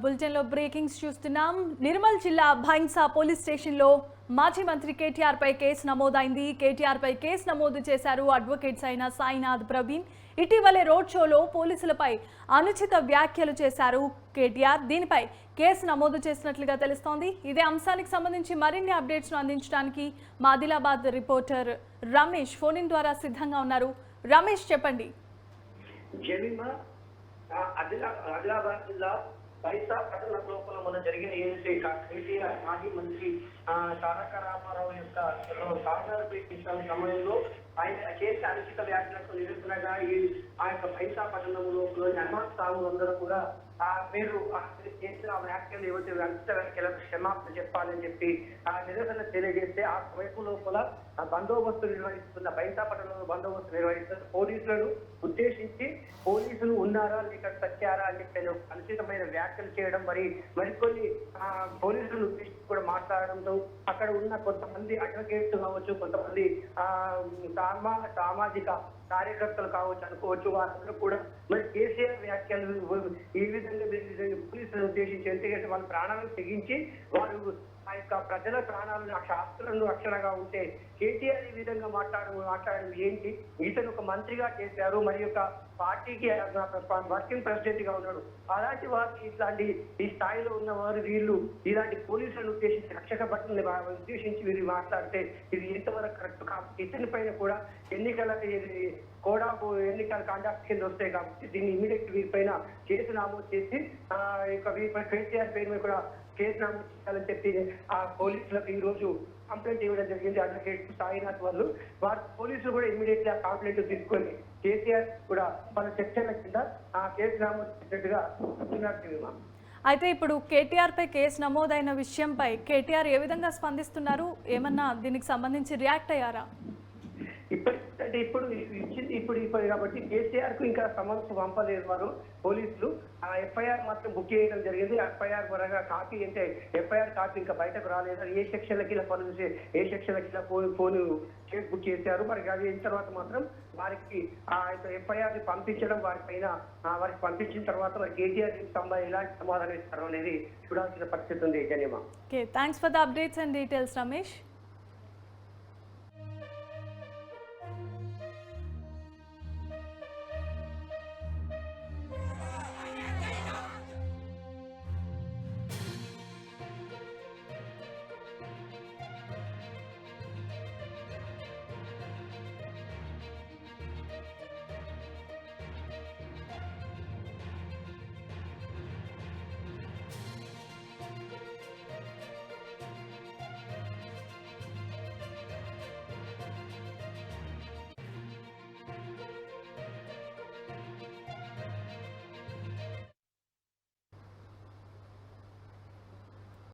బులెటిన్లో బ్రేకింగ్స్ చూస్తున్నాం. నిర్మల్ జిల్లా భైంసా పోలీస్ స్టేషన్లో మాజీ మంత్రి కేటీఆర్ పై కేసు నమోదైంది. కేటీఆర్ పై కేసు నమోదు చేశారు అడ్వకేట్స్ అయిన సాయినాథ్ ప్రవీణ్. ఇటీవలే రోడ్ షోలో పోలీసులపై అనుచిత వ్యాఖ్యలు చేశారు కేటీఆర్. దీనిపై కేసు నమోదు చేసినట్లుగా తెలుస్తోంది. ఇదే అంశానికి సంబంధించి మరిన్ని అప్డేట్స్ ను అందించడానికి మా Adilabad reporter Ramesh phone in ద్వారా సిద్ధంగా ఉన్నారు. రమేష్, చెప్పండి. ఆదిలాబాద్ జిల్లా బైసా పట్టణ లోపల మన జరిగిన కేటీఆర్ మాజీ మంత్రి తారక రామారావు యొక్క సాధారణ పెట్టించిన సమయంలో ఆయన చేసే అనుచిత వ్యాఖ్యలకు నిరసనగా ఆ యొక్క బైసా పట్టణం లోపల హనుమాన్ సాగు అందరూ కూడా మీరు చేసిన వ్యాఖ్యలు ఏవైతే అనుచిత వ్యాఖ్యలకు క్షమాపణ చెప్పాలని చెప్పి ఆ నిరసన తెలియజేస్తే ఆ వైపు లోపల బందోబస్తు నిర్వహిస్తున్న బైసా పట్టణంలో బందోబస్తు నిర్వహిస్తున్న పోలీసులను ఉద్దేశించి పోలీసులు ఉన్నారా లేక సత్యారా అని చెప్పి అనుచితమైన వ్యాఖ్యలు చేయడం, మరికొన్ని పోలీసులను ఉద్దేశించి కూడా మాట్లాడడంతో అక్కడ ఉన్న కొంతమంది అడ్వకేట్స్ కావచ్చు, కొంతమంది సామాజిక కార్యకర్తలు కావచ్చు అనుకోవచ్చు, వారందరూ కూడా మరి కేసీఆర్ వ్యాఖ్యలు ఈ విధంగా పోలీసులను ఉద్దేశించి ఎందుకంటే వాళ్ళ ప్రాణాలను తెగించి వారు ఆ యొక్క ప్రజల ప్రాణాలను శాస్త్రాలను రక్షణగా ఉంటే కేటీఆర్ ఈ విధంగా మాట్లాడడం ఏంటి? ఇతను ఒక మంత్రిగా చేశారు, మరి యొక్క పార్టీకి వర్కింగ్ ప్రెసిడెంట్ గా ఉన్నాడు. అలాంటి వారికి ఇట్లాంటి ఈ స్థాయిలో ఉన్నవారు వీళ్ళు ఇలాంటి పోలీసులను ఉద్దేశించి రక్షక భటులను ఉద్దేశించి వీరు మాట్లాడితే ఇది ఎంతవరకు కరెక్ట్ కాబట్టి ఇతని పైన కూడా ఎన్నికల కాండాక్ట్ కింద వస్తాయి కాబట్టి దీన్ని ఇమీడియట్ వీరిపైన కేసు నమోదు చేసి వీరిపై కేసీఆర్ పేరు మీద కూడా కేసు నమోదు చేయాలని చెప్పి ఆ పోలీసులకు ఈ రోజు కంప్లైంట్ ఇవ్వడం జరిగింది. అడ్వకేట్ సాయినాథ్ వారు పోలీసులు కూడా ఇమీడియట్లీ ఆ కంప్లైంట్ తీసుకొని కేసీఆర్ కూడా వాళ్ళ చర్చల కింద ఆ కేసు నమోదు చేసినట్టుగా చెప్తున్నారు. అయితే ఇప్పుడు కేటీఆర్ పై కేసు నమోదైన విషయంపై కేటీఆర్ ఏ విధంగా స్పందిస్తున్నారు? ఏమన్నా దీనికి సంబంధించి రియాక్ట్ అయ్యారా? ఇప్పుడు కాబట్టి కేసీఆర్ కు ఇంకా సమన్స్ పంపలేదు వారు పోలీసులు. ఆ ఎఫ్ఐఆర్ మాత్రం బుక్ చేయడం జరిగింది. ఎఫ్ఐఆర్ పరంగా కాపీ అంటే ఎఫ్ఐఆర్ కాపీ ఇంకా బయటకు రాలేదు. ఏ సెక్షన్లకి ఇలా పనులు ఏ సెక్షన్లకి ఇలా ఫోన్ కేసు బుక్ చేశారు. మరి అది అయిన తర్వాత మాత్రం వారికి ఆ ఎఫ్ఐఆర్ ని పంపించడం వారికి పంపించిన తర్వాత మరి కేటీఆర్ ఎలాంటి సమాధానం ఇస్తారు అనేది చూడాల్సిన పరిస్థితి ఉంది. జనిమా, thanks for the updates and details Ramesh.